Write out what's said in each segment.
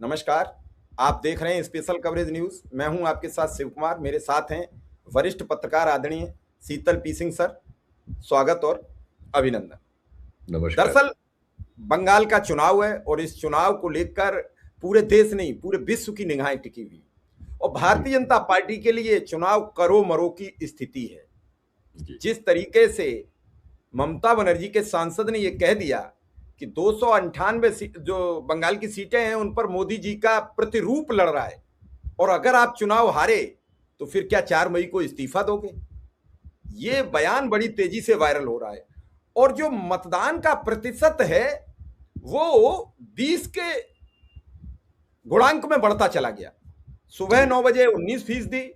नमस्कार। आप देख रहे हैं स्पेशल कवरेज न्यूज़। मैं हूं आपके साथ शिव कुमार। मेरे साथ हैं वरिष्ठ पत्रकार आदरणीय शीतल पी सिंह सर। स्वागत और अभिनंदन। नमस्कार। दरअसल बंगाल का चुनाव है और इस चुनाव को लेकर पूरे देश नहीं पूरे विश्व की निगाहें टिकी हुई और जी, भारतीय जनता पार्टी के लिए चुनाव करो मरो की स्थिति है। जी, जिस तरीके से ममता बनर्जी के सांसद ने यह कह दिया कि 298 जो बंगाल की सीटें हैं उन पर मोदी जी का प्रतिरूप लड़ रहा है और अगर आप चुनाव हारे तो फिर क्या 4 मई को इस्तीफा दोगे। ये अच्छा, बयान बड़ी तेजी से वायरल हो रहा है और जो मतदान का प्रतिशत है वो 20 के गुणांक में बढ़ता चला गया। सुबह जी, 9 बजे 19%,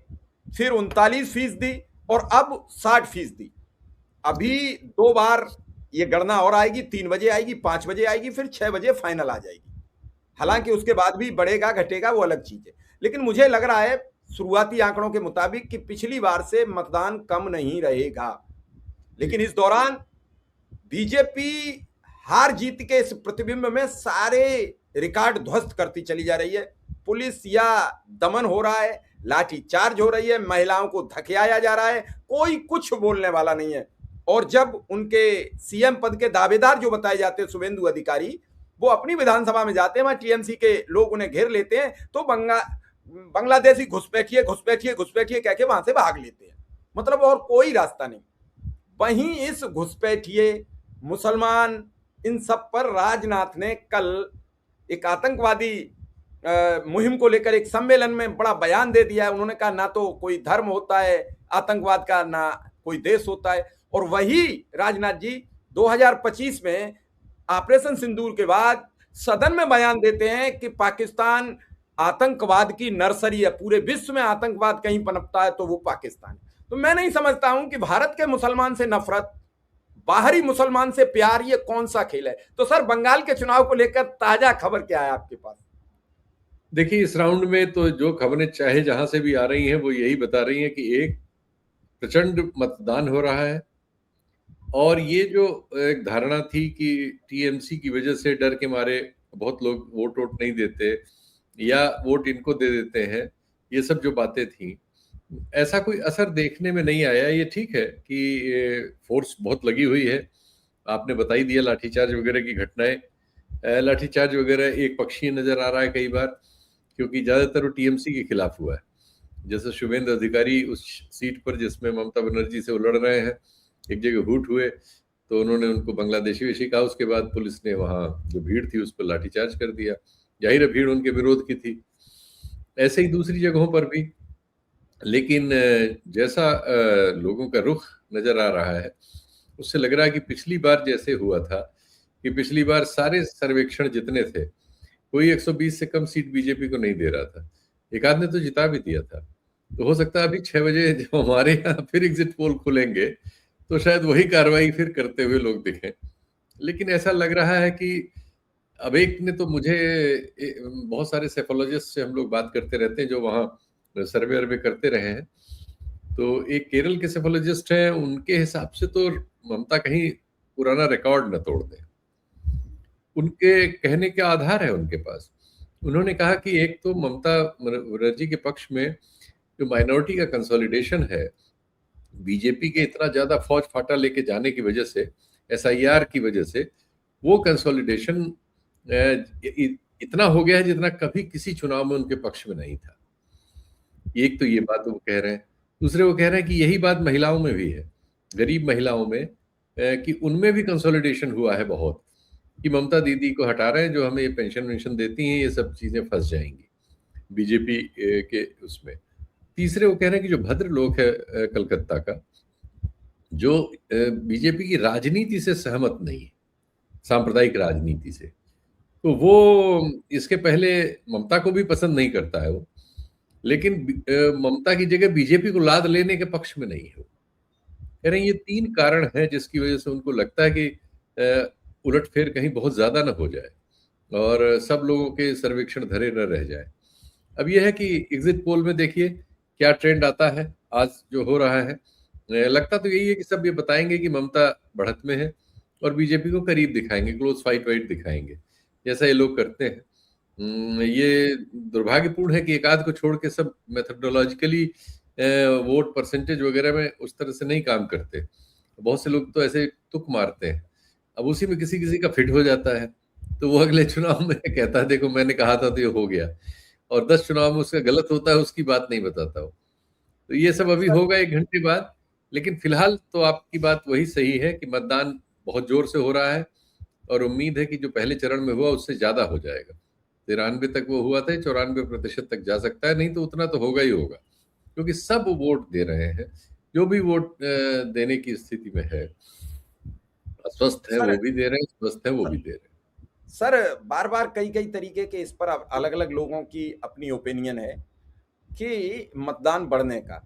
फिर 39% और अब 60%। जी, अभी 2 बार ये गणना और आएगी, 3 बजे आएगी, 5 बजे आएगी, फिर 6 बजे फाइनल आ जाएगी। जी, हालांकि उसके बाद भी बढ़ेगा घटेगा वो अलग चीज है, लेकिन मुझे लग रहा है शुरुआती आंकड़ों के मुताबिक कि पिछली बार से मतदान कम नहीं रहेगा। जी, लेकिन इस दौरान बीजेपी हार जीत के इस प्रतिबिंब में सारे रिकॉर्ड ध्वस्त करती चली जा रही है। पुलिस या दमन हो रहा है, लाठी चार्ज हो रही है, महिलाओं को धकेलाया जा रहा है, कोई कुछ बोलने वाला नहीं है। और जब उनके सीएम पद के दावेदार जो बताए जाते हैं शुभेंदु अधिकारी, वो अपनी विधानसभा में जाते हैं, वहां टीएमसी के लोग उन्हें घेर लेते हैं तो बांग्लादेशी घुसपैठिए घुसपैठिए घुसपैठिए कह के वहां से भाग लेते हैं। मतलब और कोई रास्ता नहीं। वहीं इस घुसपैठिए मुसलमान इन सब पर राजनाथ ने कल एक आतंकवादी मुहिम को लेकर एक सम्मेलन में बड़ा बयान दे दिया है। उन्होंने कहा ना तो कोई धर्म होता है आतंकवाद का, ना कोई देश होता है। और वही राजनाथ जी 2025 में ऑपरेशन सिंदूर के बाद सदन में बयान देते हैं कि पाकिस्तान आतंकवाद की नर्सरी है, पूरे विश्व में आतंकवाद कहीं पनपता है तो वो पाकिस्तान। तो मैं नहीं समझता हूं कि भारत के मुसलमान से नफरत, बाहरी मुसलमान से प्यार, ये कौन सा खेल है। तो सर बंगाल के चुनाव को लेकर ताजा खबर क्या है आपके पास? देखिए, इस राउंड में तो जो खबरें चाहे जहां से भी आ रही हैं वो यही बता रही हैं कि एक प्रचंड मतदान हो रहा है। और ये जो एक धारणा थी कि टीएमसी की वजह से डर के मारे बहुत लोग वोट वोट नहीं देते या वोट इनको दे देते हैं, ये सब जो बातें थी, ऐसा कोई असर देखने में नहीं आया। ये ठीक है कि फोर्स बहुत लगी हुई है। आपने बता ही दिया लाठीचार्ज वगैरह की घटनाएं। लाठीचार्ज वगैरह एक पक्षीय नजर आ रहा है कई बार, क्योंकि ज्यादातर वो टीएमसी के खिलाफ हुआ है। जैसे शुभेंद्र अधिकारी उस सीट पर जिसमें ममता बनर्जी से वो लड़ रहे हैं, एक जगह हुट हुए तो उन्होंने उनको बांग्लादेशी वैशी कहा। उसके बाद पुलिस ने वहां जो भीड़ थी उस पर लाठीचार्ज कर दिया। जाहिर है भीड़ उनके विरोध की थी। ऐसे ही दूसरी जगहों पर भी। लेकिन जैसा लोगों का रुख नजर आ रहा है, उससे लग रहा है कि पिछली बार जैसे हुआ था कि पिछली बार सारे सर्वेक्षण जितने थे, कोई 120 से कम सीट बीजेपी को नहीं दे रहा था। एक आध ने तो जिता भी दिया था। तो हो सकता है अभी 6 बजे जब हमारे यहाँ फिर एग्जिट पोल खुलेंगे तो शायद वही कार्रवाई फिर करते हुए लोग दिखें। लेकिन ऐसा लग रहा है कि अब एक ने तो मुझे बहुत सारे सेफोलॉजिस्ट से हम लोग बात करते रहते हैं जो वहाँ सर्वे वर्वे करते रहे हैं। तो एक केरल के सेफोलॉजिस्ट हैं, उनके हिसाब से तो ममता कहीं पुराना रिकॉर्ड न तोड़ दें। उनके कहने के आधार है उनके पास। उन्होंने कहा कि एक तो ममता बनर्जी के पक्ष में जो माइनॉरिटी का कंसोलिडेशन है, बीजेपी के इतना ज्यादा फौज फाटा लेके जाने की वजह से, एसआईआर की वजह से, वो कंसोलिडेशन इतना हो गया है जितना कभी किसी चुनाव में उनके पक्ष में नहीं था। एक तो ये बात वो कह रहे हैं। दूसरे वो कह रहे हैं कि यही बात महिलाओं में भी है, गरीब महिलाओं में, कि उनमें भी कंसोलिडेशन हुआ है बहुत, कि ममता दीदी को हटा रहे हैं जो हमें ये पेंशन वेंशन देती हैं, ये सब चीजें फंस जाएंगी बीजेपी के उसमें। तीसरे वो कह रहे हैं कि जो भद्र लोग है कलकत्ता का, जो बीजेपी की राजनीति से सहमत नहीं है, सांप्रदायिक राजनीति से, तो वो इसके पहले ममता को भी पसंद नहीं करता है वो। लेकिन ममता की जगह बीजेपी को लाद लेने के पक्ष में नहीं है वो। कह रहे हैं ये 3 कारण हैं जिसकी वजह से उनको लगता है कि उलटफेर कहीं बहुत ज्यादा न हो जाए और सब लोगों के सर्वेक्षण धरे न रह जाए। अब यह है कि एग्जिट पोल में देखिए क्या ट्रेंड आता है आज जो हो रहा है। लगता तो यही है कि सब ये बताएंगे कि ममता बढ़त में है और बीजेपी को करीब दिखाएंगे, क्लोज फाइट वाइट दिखाएंगे, जैसा ये लोग करते हैं। ये दुर्भाग्यपूर्ण है कि एक आध को छोड़ के सब मेथोडोलॉजिकली वोट परसेंटेज वगैरह में उस तरह से नहीं काम करते। बहुत से लोग तो ऐसे तुक मारते हैं, अब उसी में किसी किसी का फिट हो जाता है, तो वो अगले चुनाव में कहता है देखो मैंने कहा था तो ये हो गया, और 10 चुनाव में उसका गलत होता है, उसकी बात नहीं बताता हो। तो ये सब अभी सर होगा 1 घंटे बाद। लेकिन फिलहाल तो आपकी बात वही सही है कि मतदान बहुत जोर से हो रहा है, और उम्मीद है कि जो पहले चरण में हुआ उससे ज्यादा हो जाएगा। 93 तक वो हुआ था, 94% तक जा सकता है, नहीं तो उतना तो होगा ही होगा, क्योंकि सब वोट दे रहे हैं। जो भी वोट देने की स्थिति में है, अस्वस्थ है सर वो भी दे रहे हैं, स्वस्थ है वो भी दे रहे हैं। सर बार बार कई कई तरीके के इस पर अलग अलग लोगों की अपनी ओपिनियन है कि मतदान बढ़ने का,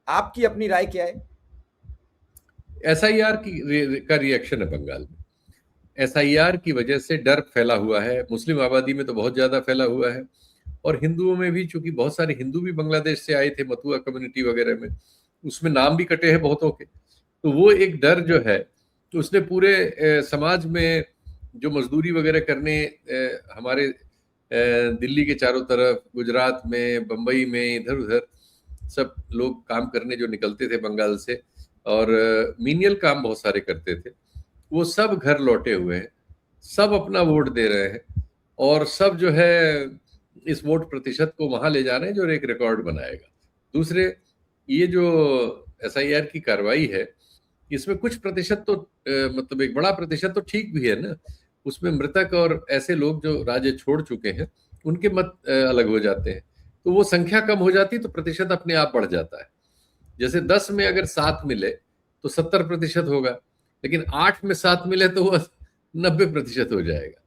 आपकी अपनी राय क्या है? एसआईआर का रिएक्शन है बंगाल में। एसआईआर की वजह से डर फैला हुआ है, मुस्लिम आबादी में तो बहुत ज्यादा फैला हुआ है, और हिंदुओं में भी, चूंकि बहुत सारे हिंदू भी बांग्लादेश से आए थे मथुआ कम्युनिटी वगैरह में, उसमें नाम भी कटे हैं बहुतों के। तो वो एक डर जो है, तो उसने पूरे समाज में जो मजदूरी वगैरह करने हमारे दिल्ली के चारों तरफ, गुजरात में, बंबई में, इधर उधर सब लोग काम करने जो निकलते थे बंगाल से, और मीनियल काम बहुत सारे करते थे, वो सब घर लौटे हुए हैं, सब अपना वोट दे रहे हैं, और सब जो है इस वोट प्रतिशत को वहां ले जा रहे हैं जो एक रिकॉर्ड बनाएगा। दूसरे, ये जो एसआईआर की कार्रवाई है, इसमें कुछ प्रतिशत तो मतलब एक बड़ा प्रतिशत तो ठीक भी है ना, उसमें मृतक और ऐसे लोग जो राज्य छोड़ चुके हैं उनके मत अलग हो जाते हैं, तो वो संख्या कम हो जाती तो प्रतिशत अपने आप बढ़ जाता है। जैसे 10 में अगर 7 मिले तो 70% होगा, लेकिन 8 में 7 मिले तो वो 90% हो जाएगा।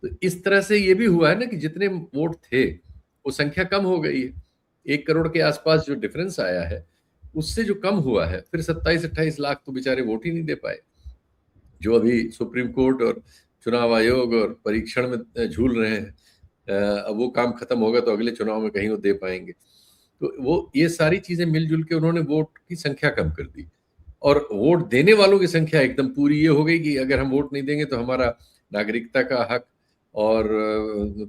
तो इस तरह से ये भी हुआ है ना कि जितने वोट थे वो संख्या कम हो गई है। 1 करोड़ के आसपास जो डिफरेंस आया है उससे जो कम हुआ है, फिर 27-28 लाख तो बेचारे वोट ही नहीं दे पाए, जो अभी सुप्रीम कोर्ट और चुनाव आयोग और परीक्षण में झूल रहे हैं। अब वो काम खत्म होगा तो अगले चुनाव में कहीं वो दे पाएंगे। तो वो ये सारी चीजें मिलजुल के उन्होंने वोट की संख्या कम कर दी, और वोट देने वालों की संख्या एकदम पूरी ये हो गई कि अगर हम वोट नहीं देंगे तो हमारा नागरिकता का हक और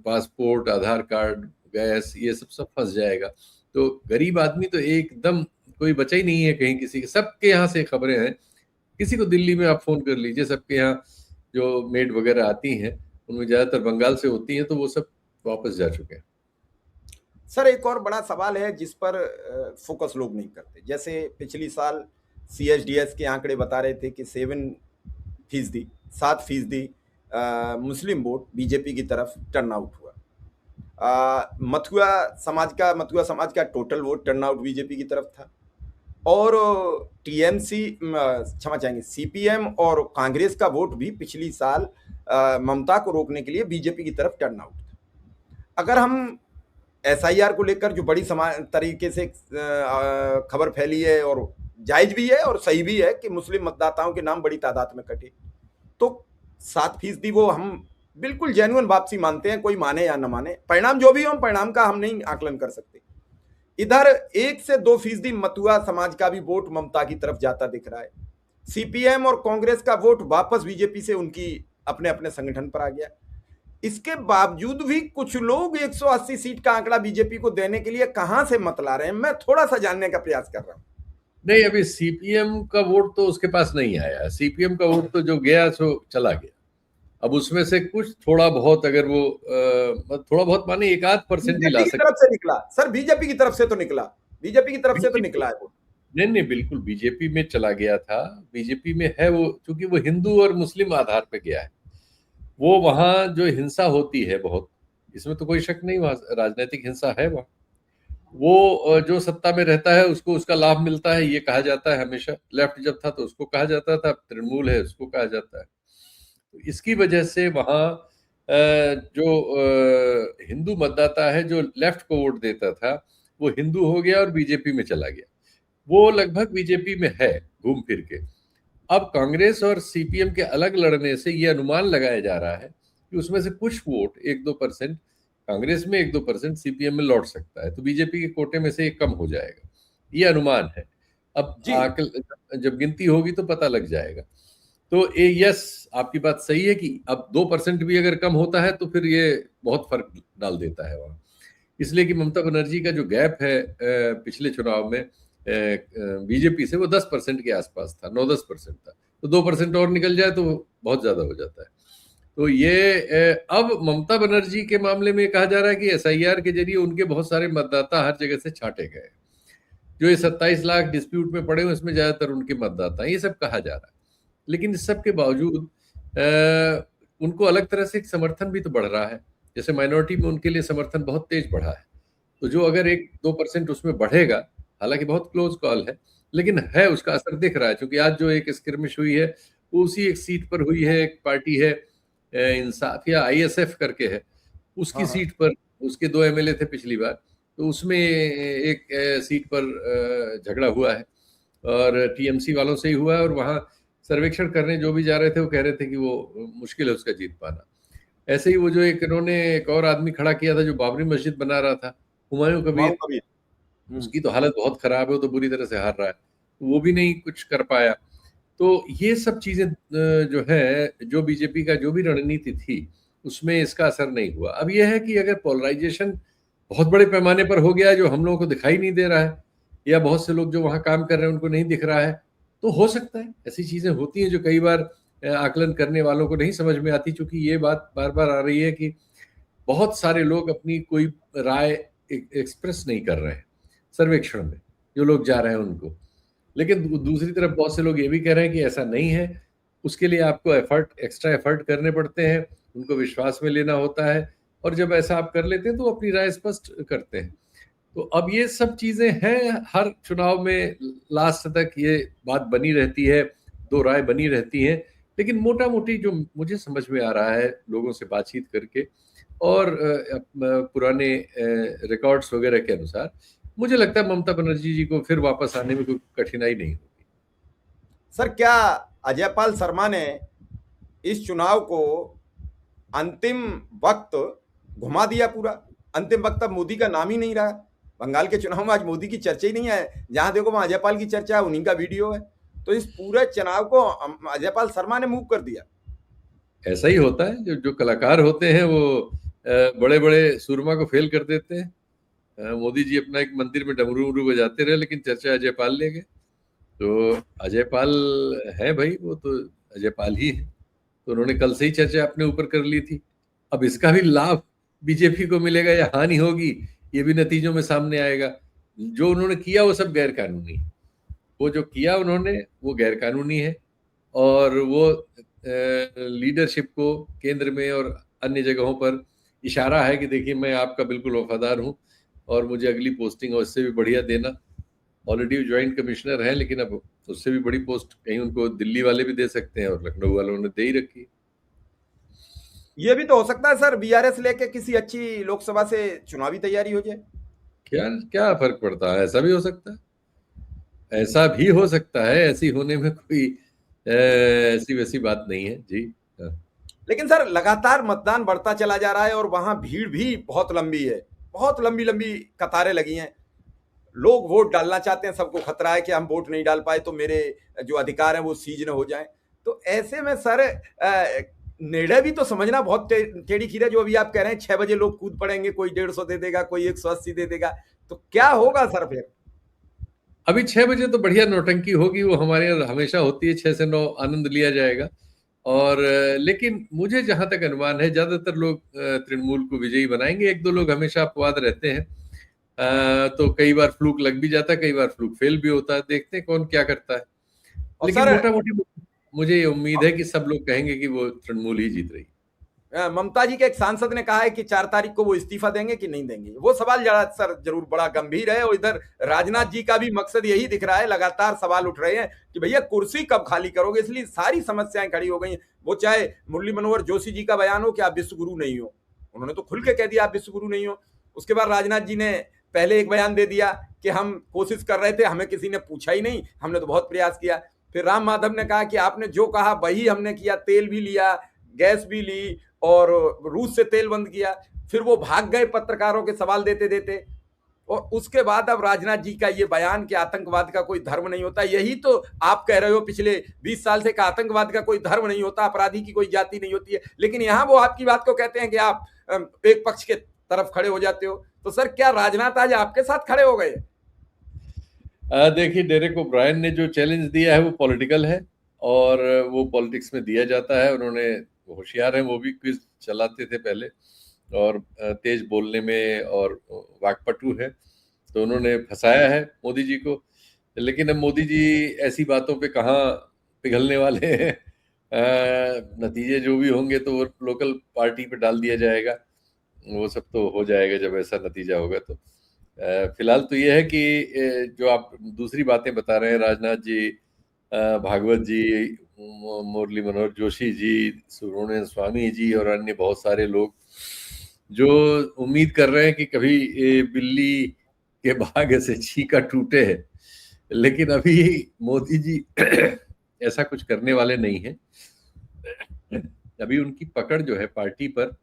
पासपोर्ट, आधार कार्ड, गैस, ये सब फंस जाएगा। तो गरीब आदमी तो एकदम कोई बचा ही नहीं है कहीं किसी के। सबके यहाँ से खबरें हैं, किसी को दिल्ली में आप फोन कर लीजिए, सबके यहाँ जो मेड वगैरह आती हैं उनमें ज्यादातर बंगाल से होती हैं, तो वो सब वापस जा चुके हैं। सर एक और बड़ा सवाल है जिस पर फोकस लोग नहीं करते। जैसे पिछली साल सीएसडीएस के आंकड़े बता रहे थे कि 7%, 7% मुस्लिम वोट बीजेपी की तरफ टर्न आउट हुआ। मथुआ समाज का total vote turn out BJP की तरफ था, और टीएमसी क्षमा चाहेंगे सीपीएम और कांग्रेस का वोट भी पिछली साल ममता को रोकने के लिए बीजेपी की तरफ टर्न आउट था। अगर हम एसआईआर को लेकर जो बड़ी तरीके से खबर फैली है, और जायज भी है और सही भी है कि मुस्लिम मतदाताओं के नाम बड़ी तादाद में कटे, तो 7% वो हम बिल्कुल जेन्युइन वापसी मानते हैं, कोई माने या न माने। परिणाम जो भी हो, परिणाम का हम नहीं आकलन कर सकते। इधर 1 से 2% मथुआ समाज का भी वोट ममता की तरफ जाता दिख रहा है। सीपीएम और कांग्रेस का वोट वापस बीजेपी से उनकी अपने अपने संगठन पर आ गया। इसके बावजूद भी कुछ लोग 180 सीट का आंकड़ा बीजेपी को देने के लिए कहां से मत ला रहे हैं, मैं थोड़ा सा जानने का प्रयास कर रहा हूं। नहीं, अभी सीपीएम का वोट तो उसके पास नहीं आया। सीपीएम का वोट तो जो गया सो चला गया। अब उसमें से कुछ थोड़ा बहुत, अगर वो थोड़ा बहुत माने 1-8% ही ला बीजेपी की सकते। तरफ से निकला सर, बीजेपी की तरफ से तो निकला, बीजेपी की तरफ से तो निकला है वो। नहीं नहीं, बिल्कुल बीजेपी में चला गया था। बीजेपी में है वो, क्योंकि वो हिंदू और मुस्लिम आधार पे गया है। वो वहां जो हिंसा होती है बहुत, इसमें तो कोई शक नहीं, वहां राजनीतिक हिंसा है वहां। वो जो सत्ता में रहता है उसको उसका लाभ मिलता है, ये कहा जाता है हमेशा। लेफ्ट जब था तो उसको कहा जाता था, तृणमूल है उसको कहा जाता है। तो इसकी वजह से वहां जो हिंदू मतदाता है जो लेफ्ट को वोट देता था, वो हिंदू हो गया और बीजेपी में चला गया। वो लगभग बीजेपी में है घूम फिर के। अब कांग्रेस और सीपीएम के अलग लड़ने से ये अनुमान लगाया जा रहा है कि उसमें से कुछ वोट 1-2% कांग्रेस में, 1-2% सीपीएम में लौट सकता है, तो बीजेपी के कोटे में से एक कम हो जाएगा, ये अनुमान है। अब जी आकल जब गिनती होगी तो पता लग जाएगा। तो यस, आपकी बात सही है कि अब 2% भी अगर कम होता है तो फिर ये बहुत फर्क डाल देता है वहाँ। इसलिए कि ममता बनर्जी का जो गैप है पिछले चुनाव में बीजेपी से, वो 10% के आसपास था, 9-10% था। तो 2% और निकल जाए तो बहुत ज्यादा हो जाता है। तो ये अब ममता बनर्जी के मामले में कहा जा रहा है कि एसआईआर के जरिए उनके बहुत सारे मतदाता हर जगह से छांटे गए। जो ये 27 लाख डिस्प्यूट में पड़े हुए, इसमें ज्यादातर उनके मतदाता हैं, ये सब कहा जा रहा है। लेकिन इस सब के बावजूद उनको अलग तरह से एक समर्थन भी तो बढ़ रहा है। जैसे माइनॉरिटी में उनके लिए समर्थन बहुत तेज बढ़ा है। तो जो अगर 1-2% उसमें बढ़ेगा, हालांकि बहुत क्लोज कॉल है, लेकिन है, उसका असर दिख रहा है। क्योंकि आज जो एक स्क्रिमिश हुई है वो उसी एक सीट पर हुई है। एक पार्टी है इंसाफ या आईएसएफ करके है, उसकी हाँ हाँ। सीट पर उसके 2 एमएलए थे पिछली बार, तो उसमें एक सीट पर झगड़ा हुआ है और टीएमसी वालों से ही हुआ है। और वहां सर्वेक्षण करने जो भी जा रहे थे वो कह रहे थे कि वो मुश्किल है उसका जीत पाना। ऐसे ही वो जो इन्होंने एक और आदमी खड़ा किया था जो बाबरी मस्जिद बना रहा था, हुमायूं हुमायूं कबीर, कबीर। उसकी तो हालत बहुत खराब है, वो तो बुरी तरह से हार रहा है, वो भी नहीं कुछ कर पाया। तो ये सब चीजें जो है, जो बीजेपी का जो भी रणनीति थी उसमें इसका असर नहीं हुआ। अब यह है कि अगर पोलराइजेशन बहुत बड़े पैमाने पर हो गया है जो हम लोगों को दिखाई नहीं दे रहा है, या बहुत से लोग जो वहां काम कर रहे हैं उनको नहीं दिख रहा है, तो हो सकता है ऐसी चीजें होती हैं जो कई बार आकलन करने वालों को नहीं समझ में आती। चूंकि ये बात बार बार आ रही है कि बहुत सारे लोग अपनी कोई राय एक्सप्रेस नहीं कर रहे हैं सर्वेक्षण में, जो लोग जा रहे हैं उनको। लेकिन दूसरी तरफ बहुत से लोग ये भी कह रहे हैं कि ऐसा नहीं है, उसके लिए आपको एक्स्ट्रा एफर्ट करने पड़ते हैं, उनको विश्वास में लेना होता है, और जब ऐसा आप कर लेते हैं तो अपनी राय स्पष्ट करते हैं। तो अब ये सब चीजें हैं, हर चुनाव में लास्ट तक ये बात बनी रहती है, 2 राय बनी रहती हैं। लेकिन मोटा मोटी जो मुझे समझ में आ रहा है लोगों से बातचीत करके और पुराने रिकॉर्ड्स वगैरह के अनुसार, मुझे लगता है ममता बनर्जी जी को फिर वापस आने में कोई कठिनाई नहीं होगी। सर, क्या अजयपाल शर्मा ने इस चुनाव को अंतिम वक्त घुमा दिया पूरा? अंतिम वक्त अब मोदी का नाम ही नहीं रहा। बंगाल के चुनाव में आज मोदी की चर्चा ही नहीं है, जहां देखो वहां अजयपाल की चर्चा है, उन्हीं का वीडियो है। तो इस पूरे चुनाव को अजयपाल शर्मा ने मूव कर दिया। ऐसा ही होता है, जो जो कलाकार होते हैं वो बड़े बड़े सुरमा को फेल कर देते हैं। मोदी जी अपना एक मंदिर में डमरू उमरू बजाते रहे, लेकिन चर्चा अजयपाल ले गए। तो अजयपाल है भाई, वो तो अजयपाल ही है। तो उन्होंने कल से ही चर्चा अपने ऊपर कर ली थी। अब इसका भी लाभ बीजेपी को मिलेगा या हानि होगी, ये भी नतीजों में सामने आएगा। जो उन्होंने किया वो सब गैर कानूनी है। वो जो किया उन्होंने वो गैर कानूनी है, और वो लीडरशिप को केंद्र में और अन्य जगहों पर इशारा है कि देखिए मैं आपका बिल्कुल वफादार हूं और मुझे अगली पोस्टिंग और इससे भी बढ़िया देना। ऑलरेडी ज्वाइंट कमिश्नर है, लेकिन अब उससे भी बड़ी पोस्ट कहीं उनको दिल्ली वाले भी दे सकते हैं, और लखनऊ वालों ने दे ही रखी। ये भी तो हो सकता है सर, बीआरएस लेके किसी अच्छी लोकसभा से चुनावी तैयारी हो जाए। क्या क्या फर्क पड़ता है, ऐसा भी हो सकता है, ऐसा भी हो सकता है। ऐसी होने में कोई ऐसी वैसी बात नहीं है जी। हाँ। लेकिन सर लगातार मतदान बढ़ता चला जा रहा है और वहां भीड़ भी बहुत लंबी है, बहुत लंबी लंबी कतारें लगी हैं। लोग वोट डालना चाहते हैं, सबको खतरा है कि हम वोट नहीं डाल पाए तो मेरे जो अधिकार हैं वो सीज न हो जाएं। तो ऐसे में सर निर्णय भी तो समझना बहुत टेढ़ी खीर है। जो अभी आप कह रहे हैं 6 बजे लोग कूद पड़ेंगे, कोई 150 दे देगा, कोई 180 दे देगा, तो क्या होगा सर फिर? अभी 6 बजे तो बढ़िया नौटंकी होगी, वो हमारे यहाँ हमेशा होती है। 6 से 9 आनंद लिया जाएगा। और लेकिन मुझे जहां तक अनुमान है, ज्यादातर लोग तृणमूल को विजयी बनाएंगे। 1-2 लोग हमेशा अपवाद रहते हैं। तो कई बार फ्लूक लग भी जाता है, कई बार फ्लूक फेल भी होता है। देखते हैं कौन क्या करता है। और लेकिन सर मोटा मोटी मुझे ये उम्मीद है कि सब लोग कहेंगे कि वो तृणमूल ही जीत रही। ममता जी के एक सांसद ने कहा है कि 4 तारीख को वो इस्तीफा देंगे कि नहीं देंगे। वो सवाल जरा सर जरूर बड़ा गंभीर है। और इधर राजनाथ जी का भी मकसद यही दिख रहा है, लगातार सवाल उठ रहे हैं कि भैया कुर्सी कब खाली करोगे। इसलिए सारी समस्याएं खड़ी हो गई हैं। वो चाहे मुरली मनोहर जोशी जी का बयान हो कि आप विश्व गुरु नहीं हो, उन्होंने तो खुल के कह दिया आप विश्व गुरु नहीं हो। उसके बाद राजनाथ जी ने पहले एक बयान दे दिया कि हम कोशिश कर रहे थे, हमें किसी ने पूछा ही नहीं, हमने तो बहुत प्रयास किया। फिर राम माधव ने कहा कि आपने जो कहा वही हमने किया, तेल भी लिया, गैस भी ली और रूस से तेल बंद किया। फिर वो भाग गए पत्रकारों के सवाल देते देते। और उसके बाद अब राजनाथ जी का ये बयान कि आतंकवाद का कोई धर्म नहीं होता, यही तो आप कह रहे हो पिछले 20 साल से कि आतंकवाद का कोई धर्म नहीं होता, अपराधी की कोई जाति नहीं होती है, लेकिन यहाँ वो आपकी बात को कहते हैं कि आप एक पक्ष के तरफ खड़े हो जाते हो। तो सर क्या राजनाथ आज आपके साथ खड़े हो गए? देखिए, डेरेक ओब्रायन ने जो चैलेंज दिया है वो पॉलिटिकल है, और वो पॉलिटिक्स में दिया जाता है। उन्होंने, होशियार हैं, वो भी क्विज चलाते थे पहले, और तेज बोलने में और वाकपटु है, तो उन्होंने फंसाया है मोदी जी को। लेकिन अब मोदी जी ऐसी बातों पे कहाँ पिघलने वाले हैं। नतीजे जो भी होंगे तो वो लोकल पार्टी पे डाल दिया जाएगा, वो सब तो हो जाएगा जब ऐसा नतीजा होगा। तो फिलहाल तो ये है कि जो आप दूसरी बातें बता रहे हैं, राजनाथ जी, भागवत जी, मुरली मनोहर जोशी जी, सुब्रमण्यम स्वामी जी और अन्य बहुत सारे लोग जो उम्मीद कर रहे हैं कि कभी बिल्ली के भाग्य से छीका टूटे है, लेकिन अभी मोदी जी ऐसा कुछ करने वाले नहीं है। अभी उनकी पकड़ जो है पार्टी पर,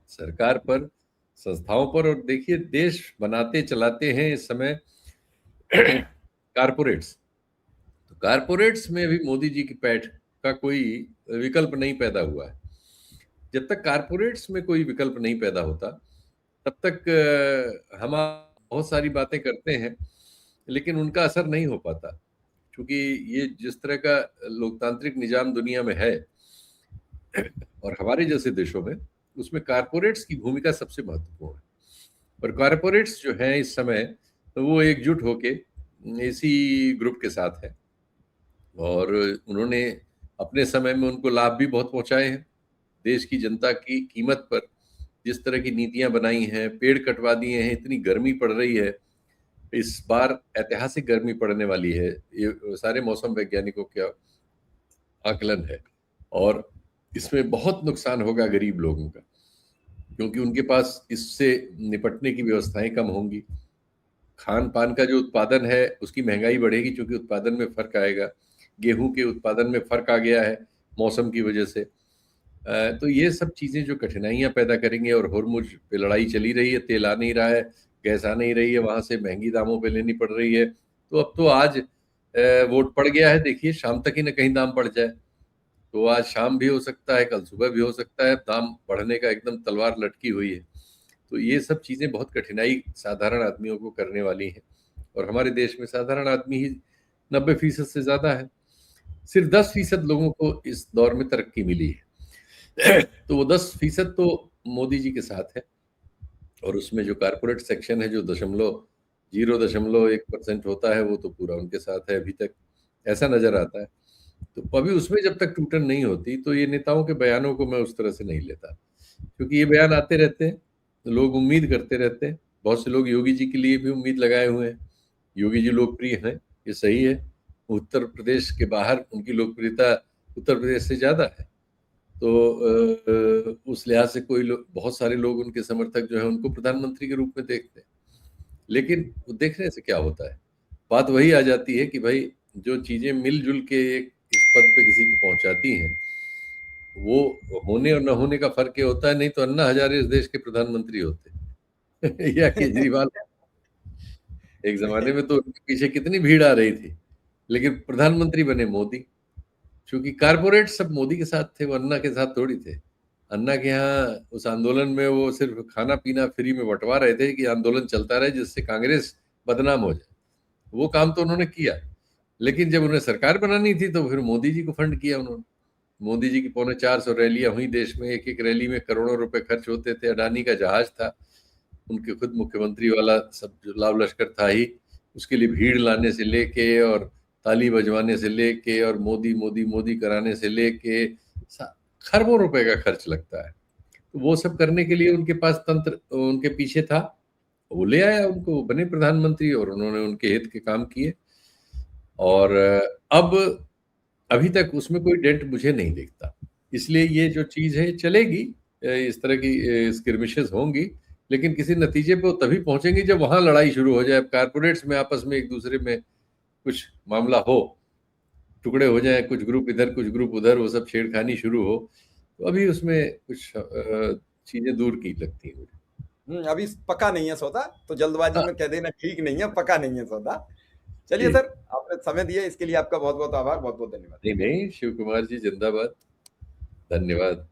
सरकार पर, संस्थाओं पर, और देखिए देश बनाते चलाते हैं इस समय कारपोरेट्स। तो कारपोरेट्स में भी मोदी जी की पैठ का कोई विकल्प नहीं पैदा हुआ है। जब तक कारपोरेट्स में कोई विकल्प नहीं पैदा होता, तब तक हम बहुत सारी बातें करते हैं, लेकिन उनका असर नहीं हो पाता, क्योंकि ये जिस तरह का लोकतांत्रिक निजाम दुनिया में है और हमारे जैसे देशों में, उसमें कारपोरेट्स की भूमिका सबसे महत्वपूर्ण है। और कारपोरेट्स जो हैं इस समय, तो वो एकजुट होके इसी ग्रुप के साथ है, और उन्होंने अपने समय में उनको लाभ भी बहुत पहुंचाए हैं। देश की जनता की कीमत पर जिस तरह की नीतियां बनाई हैं, पेड़ कटवा दिए हैं, इतनी गर्मी पड़ रही है, इस बार ऐतिहासिक गर्मी पड़ने वाली है, ये सारे मौसम वैज्ञानिकों का आकलन है। और इसमें बहुत नुकसान होगा गरीब लोगों का, क्योंकि उनके पास इससे निपटने की व्यवस्थाएं कम होंगी। खान पान का जो उत्पादन है उसकी महंगाई बढ़ेगी, क्योंकि उत्पादन में फर्क आएगा। गेहूं के उत्पादन में फर्क आ गया है मौसम की वजह से। तो ये सब चीजें जो कठिनाइयां पैदा करेंगे, और होर्मुज पे लड़ाई चली रही है, तेल आ नहीं रहा है, गैस आ नहीं रही है, वहां से महंगी दामों पे लेनी पड़ रही है। तो अब तो आज वोट पड़ गया है, देखिए शाम तक ही ना कहीं दाम बढ़ जाए। तो आज शाम भी हो सकता है, कल सुबह भी हो सकता है, दाम बढ़ने का एकदम तलवार लटकी हुई है। तो ये सब चीजें बहुत कठिनाई साधारण आदमियों को करने वाली हैं, और हमारे देश में साधारण आदमी ही 90% से ज्यादा है। सिर्फ 10% लोगों को इस दौर में तरक्की मिली है। तो वो 10% तो मोदी जी के साथ है, और उसमें जो कारपोरेट सेक्शन है, जो 0.1% होता है, वो तो पूरा उनके साथ है अभी तक, ऐसा नजर आता है। तो अभी उसमें जब तक टूटन नहीं होती, तो ये नेताओं के बयानों को मैं उस तरह से नहीं लेता, क्योंकि ये बयान आते रहते हैं, लोग उम्मीद करते रहते हैं। बहुत से लोग योगी जी के लिए भी उम्मीद लगाए हुए हैं। योगी जी लोकप्रिय हैं, ये सही है। उत्तर प्रदेश के बाहर उनकी लोकप्रियता उत्तर प्रदेश से ज्यादा है। तो उस लिहाज से कोई लोग, बहुत सारे लोग उनके समर्थक जो है उनको प्रधानमंत्री के रूप में देखते हैं। लेकिन देखने से क्या होता है, बात वही आ जाती है कि भाई जो चीजें मिलजुल के इस पद पे किसी को पहुंचाती हैं, वो होने और न होने का फर्क ये होता है। नहीं तो अन्ना हजारे इस देश के प्रधानमंत्री होते या केजरीवाल। एक जमाने में तो उनके पीछे कितनी भीड़ आ रही थी, लेकिन प्रधानमंत्री बने मोदी, क्योंकि कारपोरेट सब मोदी के साथ थे, वो अन्ना के साथ थोड़ी थे। अन्ना के यहाँ उस आंदोलन में वो सिर्फ खाना पीना फ्री में बंटवा रहे थे कि आंदोलन चलता रहे, जिससे कांग्रेस बदनाम हो जाए। वो काम तो उन्होंने किया, लेकिन जब उन्हें सरकार बनानी थी तो फिर मोदी जी को फंड किया उन्होंने। मोदी जी की 450 रैलियां हुई देश में, एक एक रैली में करोड़ों रुपए खर्च होते थे। अडानी का जहाज था, उनके खुद मुख्यमंत्री वाला सब जो लाव लश्कर था ही, उसके लिए भीड़ लाने से लेके और ताली बजवाने से लेके और मोदी मोदी मोदी कराने से लेके खरबों रुपए का खर्च लगता है। तो वो सब करने के लिए उनके पास तंत्र उनके पीछे था, वो ले आया उनको, बने प्रधानमंत्री, और उन्होंने उनके हित के काम किए। और अब अभी तक उसमें कोई डेंट मुझे नहीं दिखता। इसलिए ये जो चीज है चलेगी, इस तरह की स्किर्मिशेस होंगी, लेकिन किसी नतीजे पे वो तभी पहुंचेंगे जब वहां लड़ाई शुरू हो जाए, कारपोरेट्स में आपस में एक दूसरे में कुछ मामला हो, टुकड़े हो जाए, कुछ ग्रुप इधर कुछ ग्रुप उधर, वो सब छेड़खानी शुरू हो। तो अभी उसमें कुछ चीजें दूर की लगती हैं मुझे। अभी पका नहीं है सौदा, तो जल्दबाजी हाँ, में कह देना ठीक नहीं है, पका नहीं है सौदा। चलिए जी। सर, आपने समय दिया इसके लिए आपका बहुत बहुत आभार, बहुत बहुत धन्यवाद। नहीं, नहीं, शिव कुमार जी जिंदाबाद। धन्यवाद।